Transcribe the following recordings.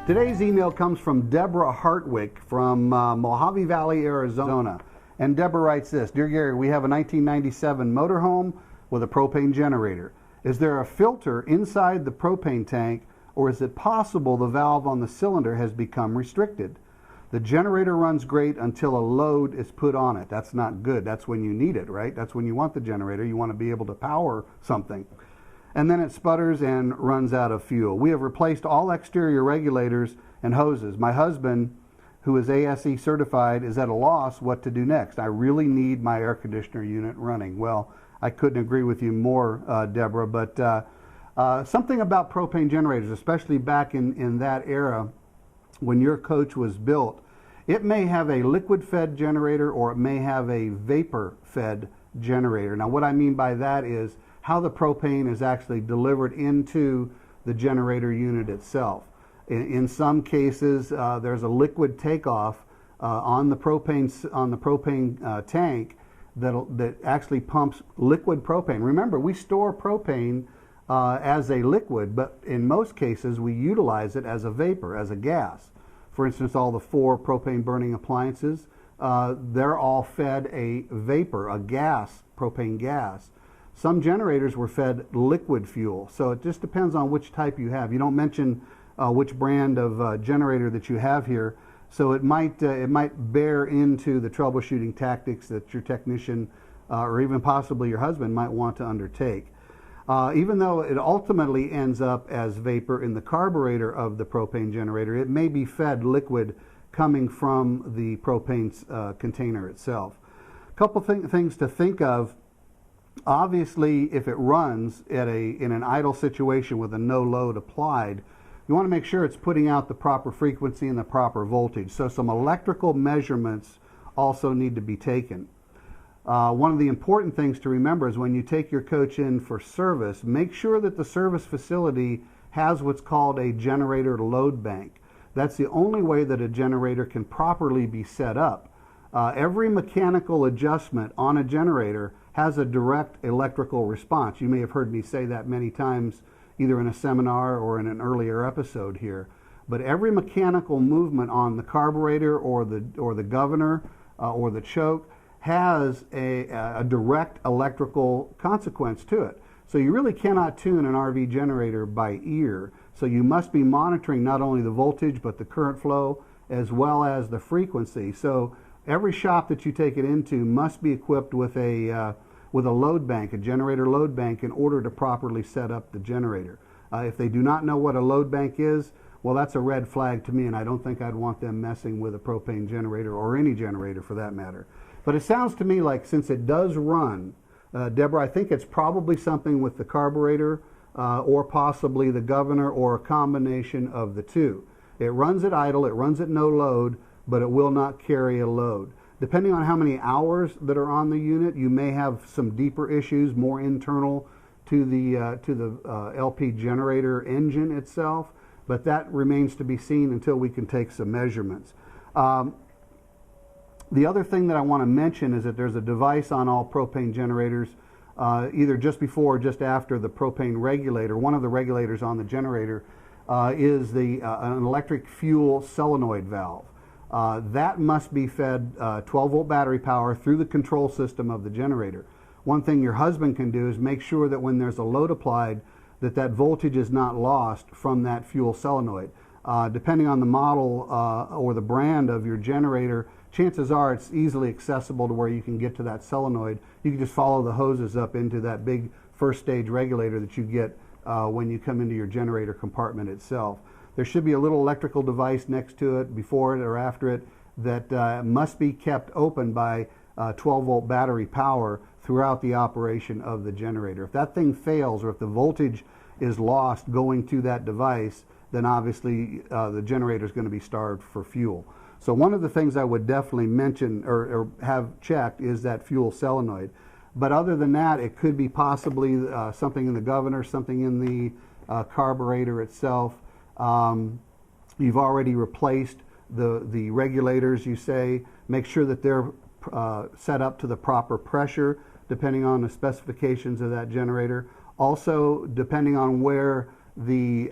Today's email comes from Deborah Hartwick from Mojave Valley, Arizona. And Deborah writes this: Dear Gary, we have a 1997 motorhome with a propane generator. Is there a filter inside the propane tank, or is it possible the valve on the cylinder has become restricted? The generator runs great until a load is put on it. That's not good. That's when you need it, right? That's when you want the generator. You want to be able to power something. And then it sputters and runs out of fuel. We have replaced all exterior regulators and hoses. My husband, who is ASE certified, is at a loss what to do next. I really need my air conditioner unit running. Well, I couldn't agree with you more, Deborah, but something about propane generators, especially back in that era when your coach was built, it may have a liquid-fed generator or it may have a vapor-fed generator. Now, what I mean by that is how the propane is actually delivered into the generator unit itself. In some cases, there's a liquid takeoff on the propane tank that actually pumps liquid propane. Remember, we store propane as a liquid, but in most cases we utilize it as a vapor, as a gas. For instance, all the 4 propane burning appliances, they're all fed a vapor, a gas, propane gas. Some generators were fed liquid fuel, so it just depends on which type you have. You don't mention which brand of generator that you have here, so it might bear into the troubleshooting tactics that your technician or even possibly your husband might want to undertake. Even though it ultimately ends up as vapor in the carburetor of the propane generator, it may be fed liquid coming from the propane container itself. A couple things to think of. Obviously, if it runs in an idle situation with a no load applied, you want to make sure it's putting out the proper frequency and the proper voltage. So some electrical measurements also need to be taken. One of the important things to remember is when you take your coach in for service, make sure that the service facility has what's called a generator load bank. That's the only way that a generator can properly be set up. Every mechanical adjustment on a generator has a direct electrical response. You may have heard me say that many times, either in a seminar or in an earlier episode here. But every mechanical movement on the carburetor or the governor or the choke has a direct electrical consequence to it. So you really cannot tune an RV generator by ear. So you must be monitoring not only the voltage but the current flow as well as the frequency. So every shop that you take it into must be equipped with a load bank, a generator load bank, in order to properly set up the generator. If they do not know what a load bank is, well, that's a red flag to me, and I don't think I'd want them messing with a propane generator or any generator for that matter. But it sounds to me like, since it does run, Deborah, I think it's probably something with the carburetor or possibly the governor or a combination of the two. It runs at idle, it runs at no load, but it will not carry a load. Depending on how many hours that are on the unit, you may have some deeper issues, more internal to the LP generator engine itself, but that remains to be seen until we can take some measurements. The other thing that I want to mention is that there's a device on all propane generators, either just before or just after the propane regulator. One of the regulators on the generator is an electric fuel solenoid valve. That must be fed 12-volt battery power through the control system of the generator. One thing your husband can do is make sure that when there's a load applied, that voltage is not lost from that fuel solenoid. Depending on the model or the brand of your generator, chances are it's easily accessible to where you can get to that solenoid. You can just follow the hoses up into that big first stage regulator that you get when you come into your generator compartment itself. There should be a little electrical device next to it, before it or after it, that must be kept open by 12-volt battery power throughout the operation of the generator. If that thing fails, or if the voltage is lost going to that device, then obviously the generator is going to be starved for fuel. So one of the things I would definitely mention or have checked is that fuel solenoid. But other than that, it could be possibly something in the governor, something in the carburetor itself. You've already replaced the regulators, you say. Make sure that they're set up to the proper pressure depending on the specifications of that generator. Also, depending on where the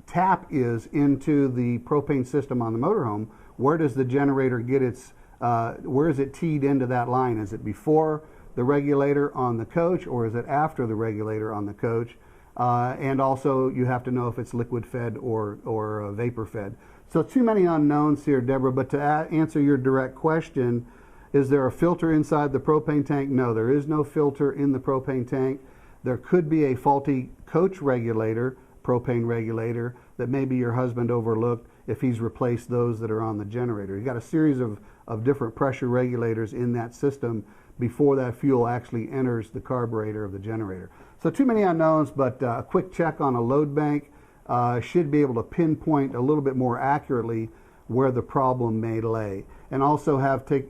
tap is into the propane system on the motorhome, where does the generator get its, where is it teed into that line? Is it before the regulator on the coach, or is it after the regulator on the coach? And also you have to know if it's liquid fed or vapor fed. So too many unknowns here, Deborah, but to answer your direct question, is there a filter inside the propane tank? No, there is no filter in the propane tank. There could be a faulty coach regulator, propane regulator, that maybe your husband overlooked if he's replaced those that are on the generator. You've got a series of different pressure regulators in that system before that fuel actually enters the carburetor of the generator. So too many unknowns, but a quick check on a load bank should be able to pinpoint a little bit more accurately where the problem may lay. And also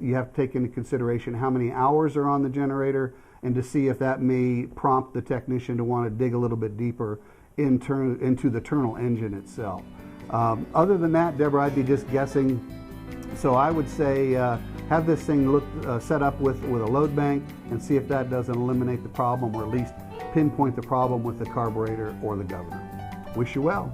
you have to take into consideration how many hours are on the generator, and to see if that may prompt the technician to want to dig a little bit deeper into the internal engine itself. Other than that, Deborah, I'd be just guessing. So I would say have this thing set up with a load bank and see if that doesn't eliminate the problem, or at least pinpoint the problem with the carburetor or the governor. Wish you well.